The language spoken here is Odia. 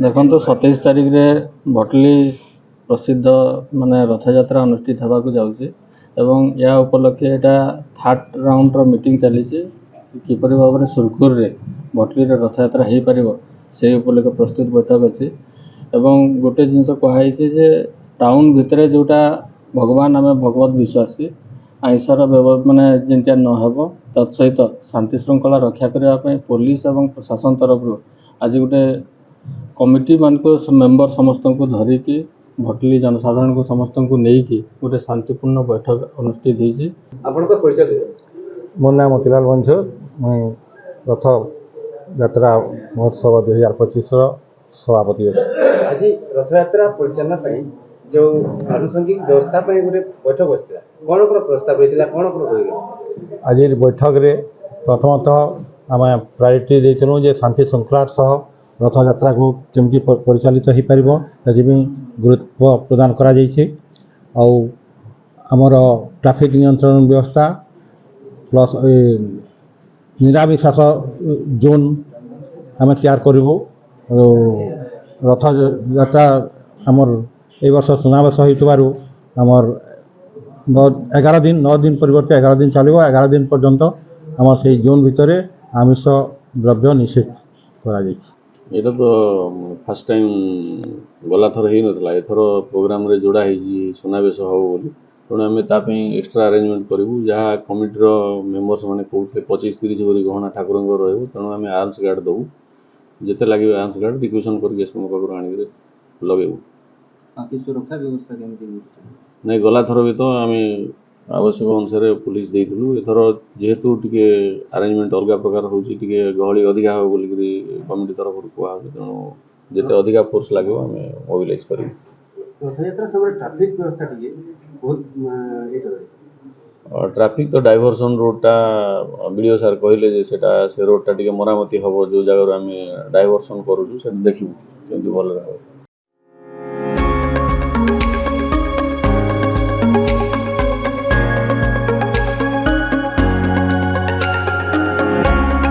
ଦେଖନ୍ତୁ 27 ତାରିଖରେ ଭଟଲି ପ୍ରସିଦ୍ଧ ମାନେ ରଥଯାତ୍ରା ଅନୁଷ୍ଠିତ ହେବାକୁ ଯାଉଛି ଏବଂ ଏହା ଉପଲକ୍ଷେ ଏଇଟା ଥାର୍ଡ଼ ରାଉଣ୍ଡର ମିଟିଂ ଚାଲିଛି। କିପରି ଭାବରେ ସୁରୁଖୁରୁରେ ଭଟଲିରେ ରଥଯାତ୍ରା ହେଇପାରିବ ସେହି ଉପଲକ୍ଷେ ପ୍ରସ୍ତୁତ ବୈଠକ ଅଛି ଏବଂ ଗୋଟେ ଜିନିଷ କୁହାଯାଇଛି ଯେ ଟାଉନ୍ ଭିତରେ ଯେଉଁଟା ଭଗବାନ ଆମେ ଭଗବତ ବିଶ୍ୱାସୀ ଆଇଁଷର ମାନେ ଯେମିତିଆ ନ ହେବ ତତ୍ ସହିତ ଶାନ୍ତି ଶୃଙ୍ଖଳା ରକ୍ଷା କରିବା ପାଇଁ ପୋଲିସ ଏବଂ ପ୍ରଶାସନ ତରଫରୁ ଆଜି ଗୋଟେ କମିଟି ମାନଙ୍କୁ ମେମ୍ବର ସମସ୍ତଙ୍କୁ ଧରିକି ଭଟଲି ଜନସାଧାରଣଙ୍କୁ ସମସ୍ତଙ୍କୁ ନେଇକି ଗୋଟେ ଶାନ୍ତିପୂର୍ଣ୍ଣ ବୈଠକ ଅନୁଷ୍ଠିତ ହେଇଛି। ଆପଣଙ୍କ ପରିଚୟ ଦେବେ? ମୋ ନାଁ ମତିଲାଲ ବଂଶ, ମୁଇଁ ରଥ ଯାତ୍ରା ମହୋତ୍ସବ 2025ର ସଭାପତି ଅଛି। ଆଜି ରଥଯାତ୍ରା ପରିଚାଳନା ପାଇଁ ଯେଉଁ ଆନୁଷଙ୍ଗିକ ବ୍ୟବସ୍ଥା ପାଇଁ ଗୋଟେ ବୈଠକ ବସିଥିଲା, କ'ଣ କ'ଣ ପ୍ରସ୍ତାବ ରହିଥିଲା, କ'ଣ କ'ଣ ରହିଲା? ଆଜି ବୈଠକରେ ପ୍ରଥମତଃ ଆମେ ପ୍ରାୟୋରିଟି ଦେଇଥିଲୁ ଯେ ଶାନ୍ତି ଶୃଙ୍ଖଳାର ସହ ରଥଯାତ୍ରାକୁ କେମିତି ପରିଚାଳିତ ହୋଇପାରିବ ସେଥିପାଇଁ ଗୁରୁତ୍ୱ ପ୍ରଦାନ କରାଯାଇଛି। ଆଉ ଆମର ଟ୍ରାଫିକ୍ ନିୟନ୍ତ୍ରଣ ବ୍ୟବସ୍ଥା ପ୍ଲସ୍ ନିରାମିଷାସ ଜୋନ୍ ଆମେ ତିଆରି କରିବୁ। ରଥଯାତ୍ରା ଆମର ଏ ବର୍ଷ ସୁନାବେଶ ହୋଇଥିବାରୁ ଆମର 9 ଦିନ ପରିବର୍ତ୍ତେ 11 ଦିନ ଚାଲିବ। 11 ଦିନ ପର୍ଯ୍ୟନ୍ତ ଆମର ସେଇ ଜୋନ୍ ଭିତରେ ଆମିଷ ଦ୍ରବ୍ୟ ନିଷେଧ କରାଯାଇଛି। এটা তো ফার্স্ট টাইম গলাথর ହେଇନଥିଲା, ଏଥର ପ୍ରୋଗ୍ରାମରେ ଯୋଡ଼ା ହେଇଛି ସୁନାବେଶ ହେବ ବୋଲି। ତେଣୁ ଆମେ ତା ପାଇଁ ଏକ୍ସଟ୍ରା ଆରେଞ୍ଜମେଣ୍ଟ କରିବୁ। ଯାହା କମିଟିର ମେମ୍ବର୍ସ ମାନେ କହୁଥିଲେ 25-30 ଭରି ଗହଣା ଠାକୁରଙ୍କର ରହିବ, ତେଣୁ ଆମେ ଆର୍ମସ୍ ଗାର୍ଡ଼ ଦେବୁ। ଯେତେ ଲାଗିବ ଆର୍ମସ୍ ଗାର୍ଡ଼ ରିକ୍ୱେସନ୍ କରିକି ଏସପିଙ୍କ ପାଖରୁ ଆଣିକି ଲଗେଇବୁ। ସୁରକ୍ଷା ବ୍ୟବସ୍ଥା କେମିତି? ନାଇଁ, ଗଲାଥର ବି ତ ଆମେ ଆବଶ୍ୟକ ଅନୁସାରେ ପୁଲିସ ଦେଇଥିଲୁ। ଏଥର ଯେହେତୁ ଟିକେ ଆରେଞ୍ଜମେଣ୍ଟ ଅଲଗା ପ୍ରକାର ହେଉଛି, ଟିକେ ଗହଳି ଅଧିକା ହେବ ବୋଲିକିରି କମିଟି ତରଫରୁ କୁହାହେଉଛି, ତେଣୁ ଯେତେ ଅଧିକା ଫୋର୍ସ ଲାଗିବ ଆମେ ମୋବିଲାଇଜ୍ କରିବୁ। ରଥଯାତ୍ରା ସମୟରେ ଟ୍ରାଫିକ୍ ବ୍ୟବସ୍ଥା ଟିକେ ବହୁତ ट्राफिक तो डाइवर्सन रोडटा विडिओ सार कहले जे सेटा से रोडटा टिके मरामती हबो, जो जगह आम डाइवर्सन करूँ से देखू केमती भल रहा।